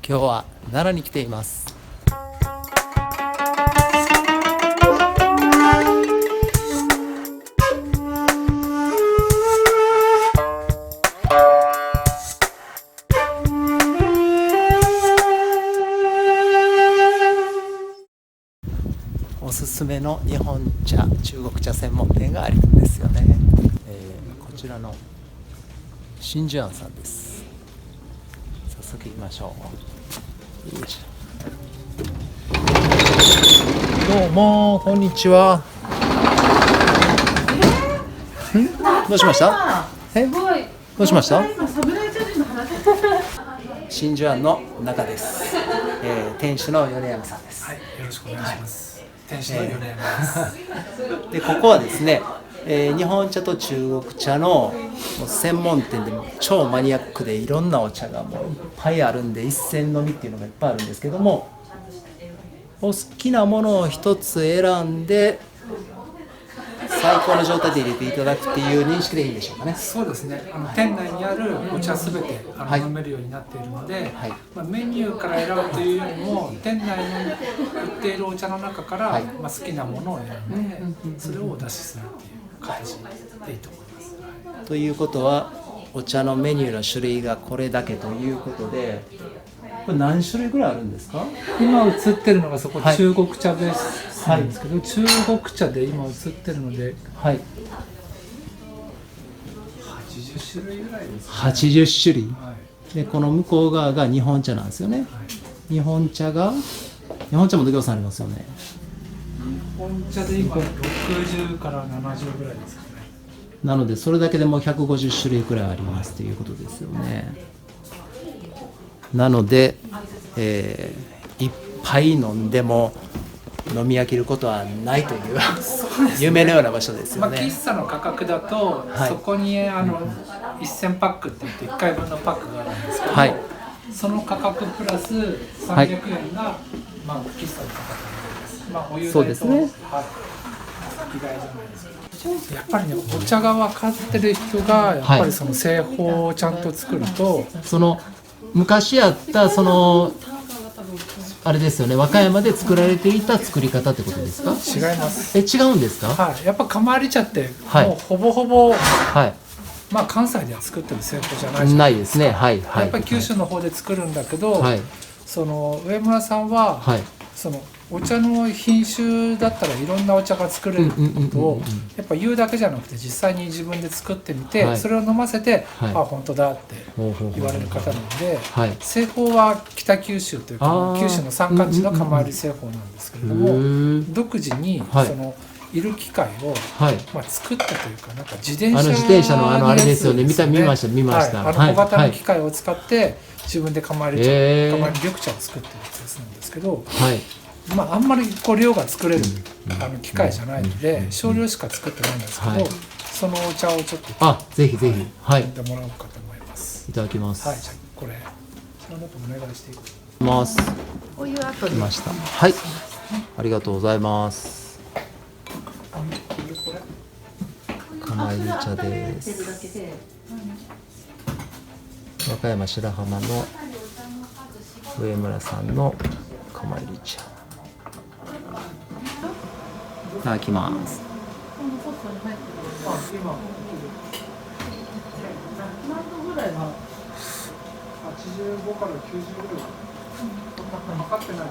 今日は奈良に来ています。おすすめの日本茶、中国茶専門店があるんですよね。こちらの真珠庵さんです。早速行きましょう。よいしょ。どうもこんにちは。どうしました？どうしました？真珠庵の中です。店主の米山さんです。はい、よろしくお願いします。店主の米山です。でここはですね、日本茶と中国茶の専門店で超マニアックでいろんなお茶がもういっぱいあるんで、一銭飲みっていうのがいっぱいあるんですけども、お好きなものを一つ選んで最高の状態で入れていただくっていう認識でいいんでしょうかね。そうですね。店内にあるお茶すべて飲めるようになっているので、メニューから選ぶというよりも店内に売っているお茶の中から、好きなものを選んで、それをお出しするっていう形でいいと思います。ということはお茶のメニューの種類がこれだけということで、これ何種類ぐらいあるんですか？今映ってるのがそこ中国茶ですなんですけど、中国茶で今映ってるので、80種類ぐらいですね。80種類、でこの向こう側が日本茶なんですよね。日本茶も度胸さんありますよね。日本茶で今60から70ぐらいですかね。なのでそれだけでも150種類くらいありますということですよね。なので、いっぱい飲んでも飲み飽きることはないという夢のような場所ですよね。喫茶の価格だと、そこに1000パックって言って1回分のパックがあるんですけど、その価格プラス300円が、喫茶の価格です。お湯代と、そうですね。意外じゃないですけど、やっぱりね、お茶が分かってる人がやっぱりその製法をちゃんと作ると、その昔あったあれですよね、和歌山で作られていた作り方ってことですか？違います。違うんですか？やっぱ釜炒り茶ってもうほぼほぼ、関西では作ってる製法じゃないじゃないですか。ないですね。やっぱり九州の方で作るんだけど、その上村さんは、そのお茶の品種だったらいろんなお茶が作れることをやっぱ言うだけじゃなくて、実際に自分で作ってみて、それを飲ませて、あ、本当だって言われる方なので、製法は北九州というか九州の山間地の釜炒り製法なんですけれども、独自にそのいる機械を作ったというか、なんか自転車のあれですよね。見ました。小型の機械を使って自分で釜炒り緑茶を作ってるやつなんですけど、あんまり量が作れる機械じゃないので少量しか作ってないんですけど、そのお茶をちょっとぜひぜひ飲んでもらおうかと思います。いただきます。じゃあこれその後お願いしていくます。お湯後で来ました。ありがとうございます。釜入り茶です。和歌山白浜の上村さんの釜入り茶。いただきます。85から90ぐらい測ってない。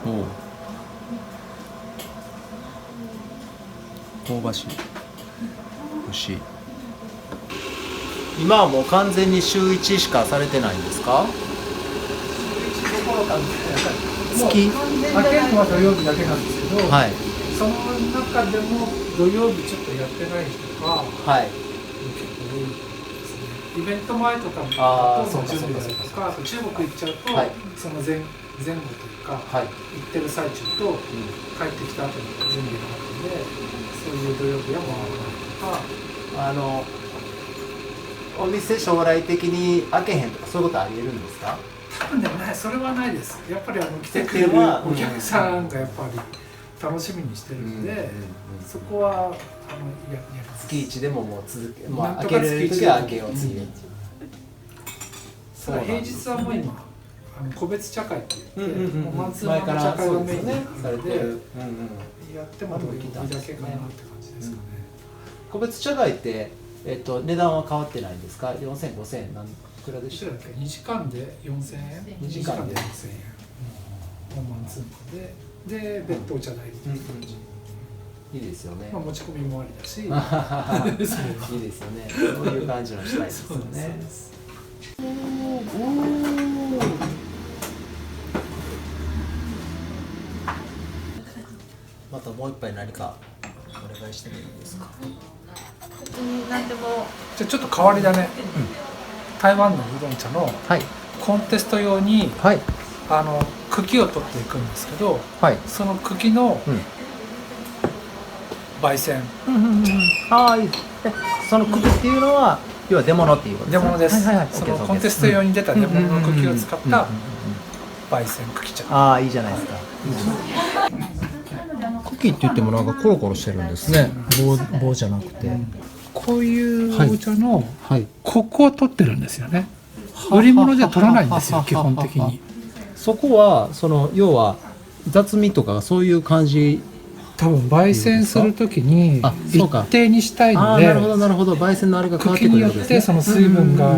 香ばしい。美味しい。今はもう完全に週1しかされてないんですか？週1どころか月？開けるのは土曜日だけなんですけど、その中でも土曜日ちょっとやってない人が結構多いですね。イベント前とかも準備だとか、中国行っちゃうと、その前後というか、行ってる最中と帰ってきた後の準備があるので、そういう土曜日は回らないとか。お店将来的に開けへんとかそういうことありえるんですか？多分ね、それはないです。やっぱり来てくれるお客さんがやっぱり楽しみにしてるので、そこはやります。月1でももう続け、開けれる時は開けよう次。平日はもう今個別茶会って言って、うんうんうんもうマンツーマンの茶会がメインされてる、やっても時だけかなって感じですかね。個別茶会って、値段は変わってないんですか？4000、5000何くらいでしたっけ2時間で4000円2時間で4000円、マンツーマンで別途お茶代みたいな感じ、いいですよね。まあ、持ち込みもありだしいいですよね。そういう感じのしたいですよね。またもう一杯何かお願いしてもいいですか？なんでもじゃあちょっと変わりだね、台湾のウーロン茶のはいコンテスト用にはい茎を取っていくんですけど、はい。その茎の焙煎、ああいい。その茎っていうのは要は出物っていうことですね。出物です、はいはいはい。そのコンテスト用に出た出物の茎を使った焙煎茎茶。ああいいじゃないですか。茎って言ってもなんかコロコロしてるんですね。棒じゃなくて。こういうお茶のはい。コクを取ってるんですよね。売り物じゃ取らないんですよ基本的に。そこはその要は雑味とかそういう感じ。多分焙煎するときにあそうか一定にしたいので、なるほどなるほど。焙煎のあれが変わってく茎によっるわけですね。てその水分が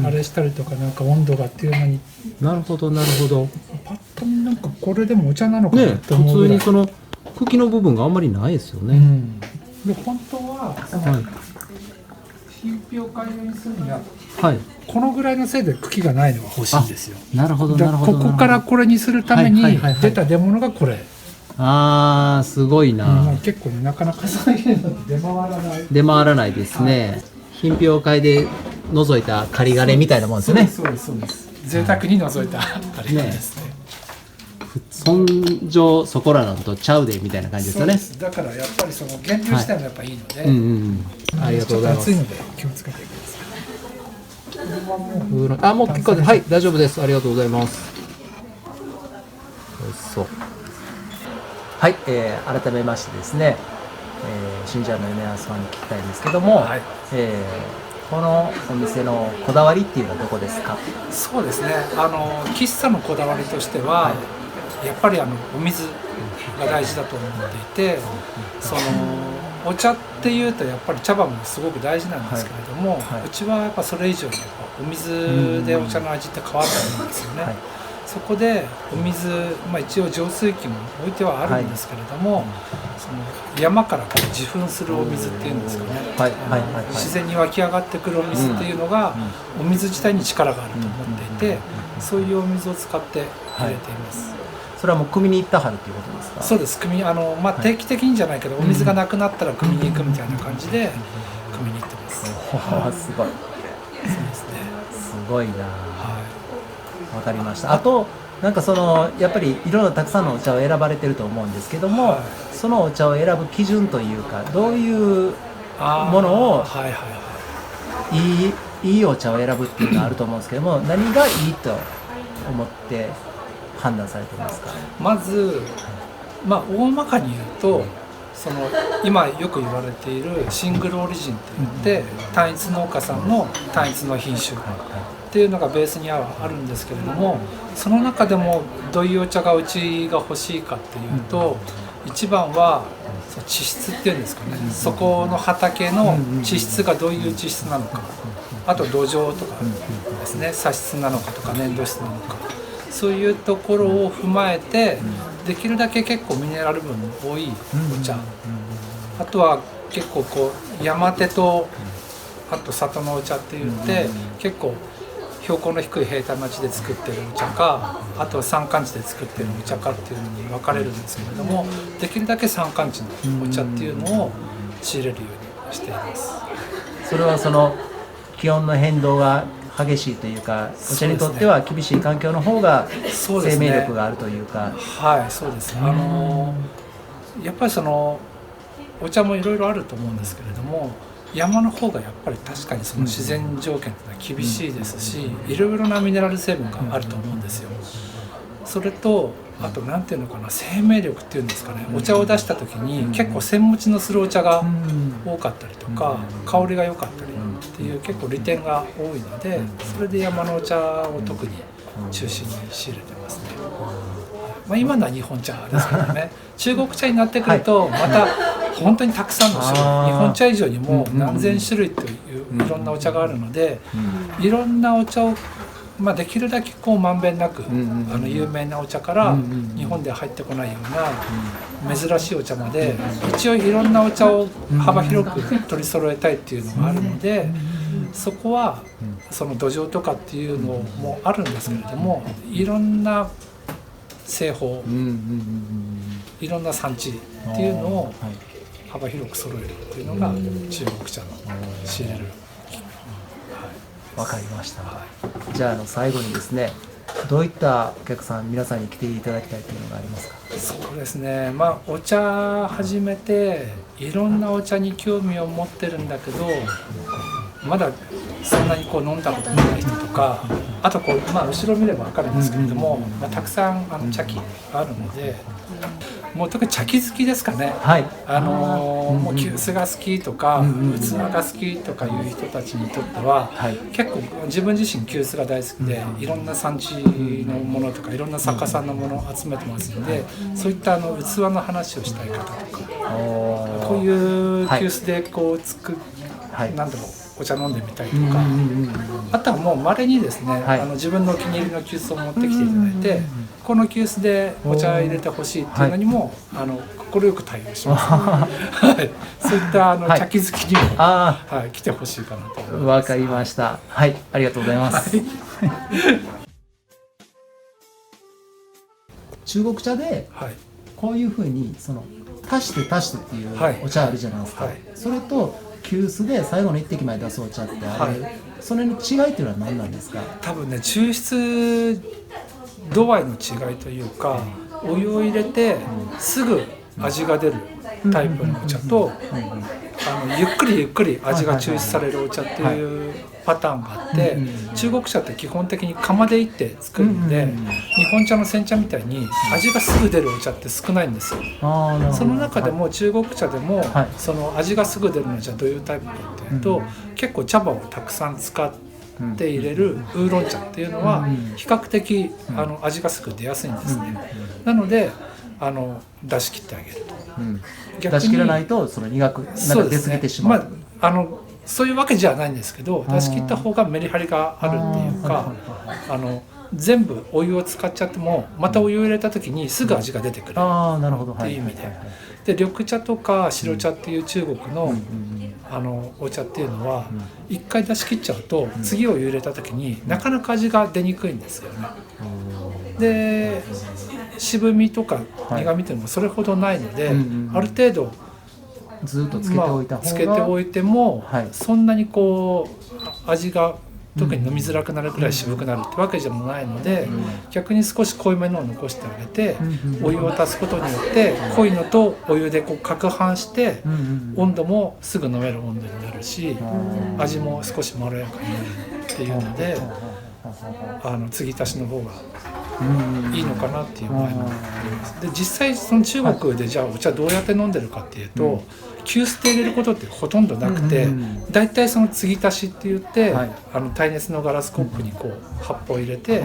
あれしたりとかなんか温度がっていうのになるほどなるほど。パッと見なんかこれでもお茶なのかなねって思うぐらい。普通にその茎の部分があんまりないですよね。うんで本当はそのはい品評会用にするにははい。このぐらいのせいで茎がないのが欲しいんですよ。なるほどだからなるほど。ここからこれにするためにはいはいはいはい出た出物がこれ、ああすごいな。まあ結構ねなかなかそういうの出回らない。出回らないですね。品評会で覗いた仮金みたいなもんですね。そうですそうです贅沢に除いたあれですね。そんじょそこらのとちゃうでみたいな感じですよね。だからやっぱりその原料自体もやっぱいいので、うんうんうん。ありがとうございますちょっと熱い。ので気をつけてください。あもう結構ではい大丈夫です。ありがとうございます。美味しそう。はい、改めましてですね、信者の米安さんに聞きたいんですけども、はいこのお店のこだわりっていうのはどこですか？そうですね。喫茶のこだわりとしては、やっぱりお水が大事だと思っていて、そのお茶っていうとやっぱり茶葉もすごく大事なんですけれども、うちはやっぱそれ以上にやっぱお水でお茶の味って変わってるんですよね。そこでお水、一応浄水器も置いてはあるんですけれども、その山からこう自噴するお水っていうんですかね、自然に湧き上がってくるお水っていうのが、お水自体に力があると思っていて、そういうお水を使って入れています。それはもう汲みに行ったはるっていうことですか？そうです。定期的にじゃないけど、お水がなくなったら汲みに行くみたいな感じで汲みに行ってます。すごい。そうですね。すごいな。はわかりました。あとなんかそのやっぱりいろいろたくさんのお茶を選ばれてると思うんですけども、はいそのお茶を選ぶ基準というかどういうものをいいお茶を選ぶっていうのはあると思うんですけども、何がいいと思って判断されてますか？まず、大まかに言うと、その今よく言われているシングルオリジンって言って、単一農家さんの単一の品種っていうのがベースにはあるんですけれども、その中でもどういうお茶がうちが欲しいかっていうと、一番は地質っていうんですかね、そこの畑の地質がどういう地質なのか、あと土壌とかですね、砂質なのかとか粘土質なのか、そういうところを踏まえて、できるだけ結構ミネラル分の多いお茶、あとは結構こう山手とあと里のお茶って言って、結構標高の低い平坦な地で作ってるお茶か、あとは山間地で作ってるお茶かっていうのに分かれるんですけれども、できるだけ山間地のお茶っていうのを仕入れるようにしています。それはその気温の変動が激しいというか、お茶にとっては厳しい環境の方が生命力があるというか。はい、そうです。やっぱりそのお茶もいろいろあると思うんですけれども、山の方がやっぱり確かにその自然条件ってのは厳しいですし、いろいろなミネラル成分があると思うんですよ。それとあと何ていうのかな、生命力っていうんですかね、お茶を出した時に結構栓持ちのするお茶が多かったりとか、香りが良かったりっていう結構利点が多いので、それで山のお茶を特に中心に仕入れてますね。まあ、今のは日本茶ですけどね中国茶になってくるとまた本当にたくさんの種類、日本茶以上にも何千種類といういろんなお茶があるので、いろんなお茶をまあ、できるだけこうまんべんなく、有名なお茶から日本では入ってこないような珍しいお茶まで一応いろんなお茶を幅広く取り揃えたいっていうのがあるので、そこはその土壌とかっていうのもあるんですけれども、いろんな製法、いろんな産地っていうのを幅広く揃えるっていうのが中国茶の仕入れる。わかりました。じゃあ最後にですね、どういったお客さん皆さんに来ていただきたいというのがありますか？そうですね、まあお茶始めていろんなお茶に興味を持ってるんだけど、まだそんなにこう飲んだことのない人とか、あとこう、まあ、後ろ見れば分かるんですけれども、まあ、たくさん茶器があるので、もう特に茶器好きですかね、はい、もう急須が好きとか、器が好きとかいう人たちにとっては、結構自分自身急須が大好きで、いろんな産地のものとかいろんな作家さんのものを集めてますので、そういった器の話をしたい方とか、こういう急須でこうなんだろう、お茶飲んでみたいとか、あとはもう稀にですね、自分のお気に入りの急須を持ってきていただいて、この急須でお茶入れてほしいっていうのにも快く対応します、はい、そういった茶器好きにも、来てほしいかなと思います。わかりました。はい、ありがとうございます。中国茶でこういうふうに足してっていうお茶あるじゃないですか。それと急須で最後の一滴まで出すお茶ってあれ、それの違いっていうのは何なんですか？多分ね、抽出度合いの違いというか、お湯を入れてすぐ味が出るタイプのお茶と、ゆっくりゆっくり味が抽出されるお茶っていうパターンがあって、中国茶って基本的に釜でいって作るので、日本茶の煎茶みたいに味がすぐ出るお茶って少ないんですよ。その中でも中国茶でも、その味がすぐ出るのはじゃあどういうタイプかっていうと、結構茶葉をたくさん使って入れるウーロン茶っていうのは比較的味がすぐ出やすいんですね。なので出し切ってあげると、出し切らないと苦く出過ぎてしまう。そういうわけじゃないんですけど、出し切った方がメリハリがあるっていうか、全部お湯を使っちゃってもまたお湯を入れた時にすぐ味が出てくるっていう意味で、緑茶とか白茶っていう中国のお茶っていうのは一回出し切っちゃうと次お湯入れた時になかなか味が出にくいんですよね。で渋みとか苦みっていうのもそれほどないので、ある程度ずっとつけておいた方が、つけておいても、そんなにこう味が特に飲みづらくなるくらい渋くなるってわけでもないので、逆に少し濃いめのを残してあげて、お湯を足すことによって濃いのとお湯でこう攪拌して、温度もすぐ飲める温度になるし、味も少しまろやかになるっていうので、継ぎ足しの方がいいのかなっていう場合もあります。で実際その中国でじゃあお茶どうやって飲んでるかっていうと、急須で入れることってほとんどなくて、だいたいその継ぎ足しって言って、耐熱のガラスコップにこう発泡入れて、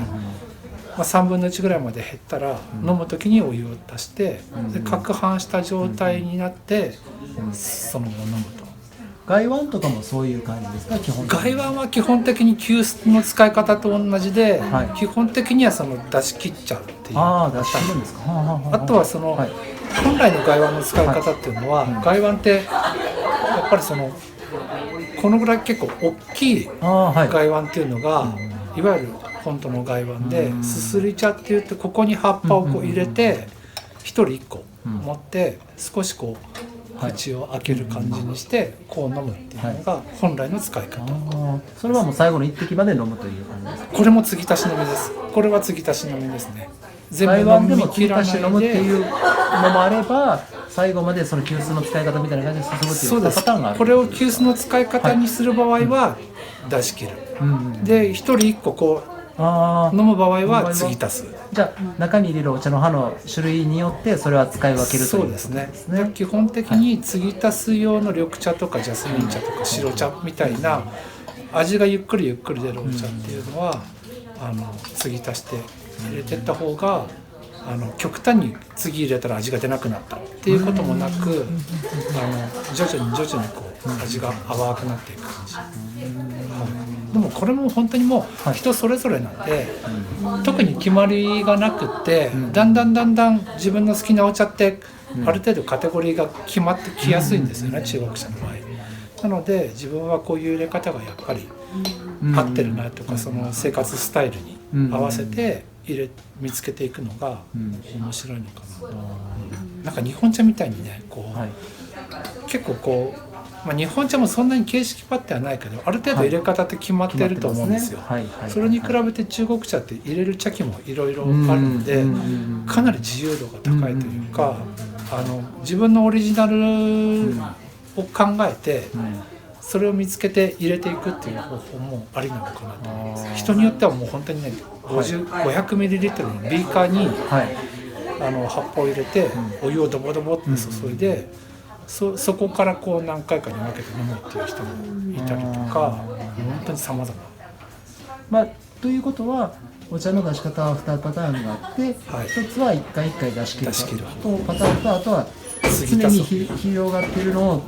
3分の1ぐらいまで減ったら、飲む時にお湯を足して、で攪拌した状態になって、そのまま飲むと。外碗とかもそういう感じですか？基本的に外碗は基本的に急須の使い方と同じで、基本的にはその出し切っちゃうっていう。出し切るんですか？あとはその、本来の外碗の使い方っていうのは、外碗ってやっぱりこのぐらい結構大きい外碗っていうのが、いわゆる本当の外碗で、すすり茶って言ってここに葉っぱをこう入れて1人1個持って少しこう口を開ける感じにしてこう飲むっていうのが本来の使い方。それはもう最後の一滴まで飲むという感じですか？これも継ぎ足し飲みです。これは継ぎ足し飲みですね。全部飲み切らないで継ぎ足し飲むっていうのもあれば、最後までその急須の使い方みたいな感じで進むっていうパターンがある。これを急須の使い方にする場合は出し切る。で一人一個こう飲む場合は継ぎ足す。じゃあ中に入れるお茶の葉の種類によってそれは使い分けるということですね。そうですね。基本的に継ぎ足す用の緑茶とかジャスミン茶とか白茶みたいな味がゆっくりゆっくり出るお茶っていうのは継ぎ足して入れてった方が極端に次入れたら味が出なくなったっていうこともなく、徐々にこう味が淡くなっていく感じ、でもこれも本当にもう人それぞれなんで、特に決まりがなくって、だんだん自分の好きなお茶ってある程度カテゴリーが決まってきやすいんですよね、中国茶の場合。なので自分はこういう入れ方がやっぱり合ってるなとか、その生活スタイルに合わせて見つけていくのが面白いのかなと。なんか日本茶みたいにねこう、結構こう、日本茶もそんなに形式化ってはないけど、ある程度入れ方って決まってると思うんですよ。それに比べて中国茶って入れる茶器もいろいろあるので、かなり自由度が高いというか、自分のオリジナルを考えて、それを見つけて入れていくっていう方法もありなのかなと思います。人によってはもう本当にね、500ml のビーカーに、葉っぱを入れて、お湯をドボドボって注いで、そこからこう何回かに分けて飲むっていう人もいたりとか、本当に様々。ということはお茶の出し方は2パターンがあって、1つは1回1回出し切るパターンと、あとは常に広がっているのを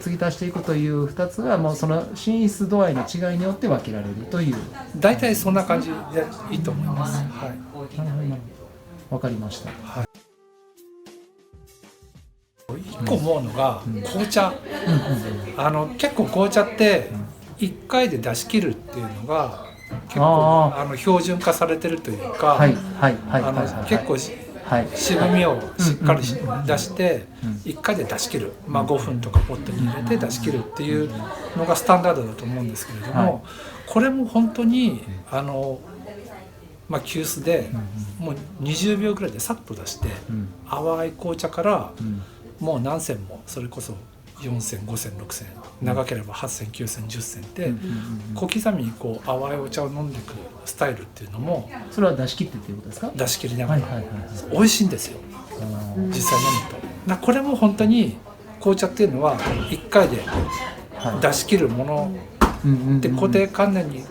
継ぎ足していくという2つが、もうその品質度合いの違いによって分けられるという。大体そんな感じでいいと思います。わかりました。一個思うのが、紅茶、結構紅茶って1回で出し切るっていうのが結構標準化されてるというか、結構渋みをしっかり出して1回で出し切る、5分とかポットに入れて出し切るっていうのがスタンダードだと思うんですけれども、これも本当に急須でもう20秒ぐらいでさっと出して、淡い紅茶からもう何銭も、それこそ4銭5銭6銭、長ければ8銭9銭10銭って小刻みにこう淡いお茶を飲んでいくスタイルっていうのも、それは出し切ってっていうことですか？出し切りながら美味しいんですよ、実際飲むと。これも本当に紅茶っていうのは1回で出し切るもので固定観念に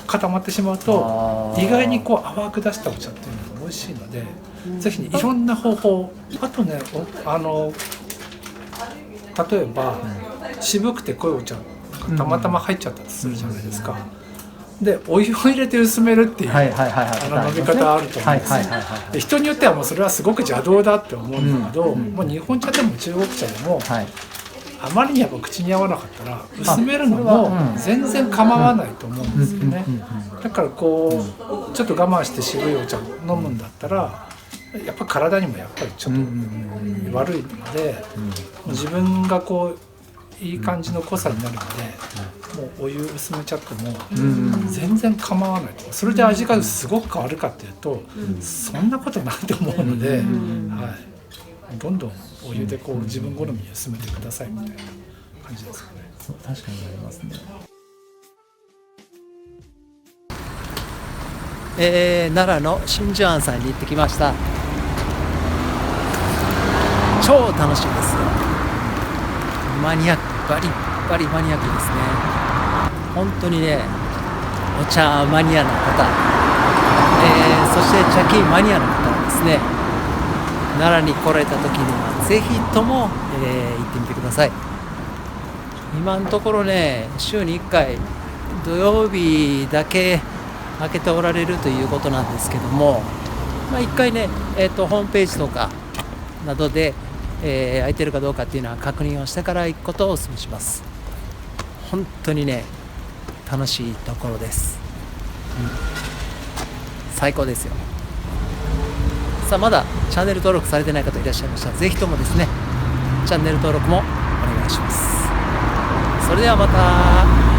固まってしまうと、意外にこう淡く出したお茶っていうのが美味しいので、ぜひね、いろんな方法、あとね、例えば渋くて濃いお茶がたまたま入っちゃったとするじゃないですか。でお湯を入れて薄めるっていう飲み方あると思うんですよ。で人によってはもうそれはすごく邪道だって思うんだけど、もう日本茶でも中国茶でも、あまりにやっぱ口に合わなかったら薄めるのも全然構わないと思うんですよね。だからこうちょっと我慢して渋いお茶を飲むんだったら、やっぱ体にもやっぱりちょっと悪いので、自分がこういい感じの濃さになるので、もうお湯薄めちゃっても全然構わないと。それで味がすごく変わるかっていうと、そんなことないと思うので、どんどんお湯でこう自分好みに薄めてくださいみたいな感じですかね。確かにありますね。奈良の真珠庵さんに行ってきました。超楽しいですよ。マニアック、バリバリマニアックですね。本当にね、お茶マニアの方、そして茶器マニアの方はですね、奈良に来られた時にはぜひとも、行ってみてください。今のところね、週に1回土曜日だけ開けておられるということなんですけども、1回ね、ホームページとかなどで、空いてるかどうかっていうのは確認をしてから行くことをお勧めします。本当にね、楽しいところです、最高ですよ。さあ、まだチャンネル登録されてない方いらっしゃいましたら、ぜひともですね、チャンネル登録もお願いします。それではまた。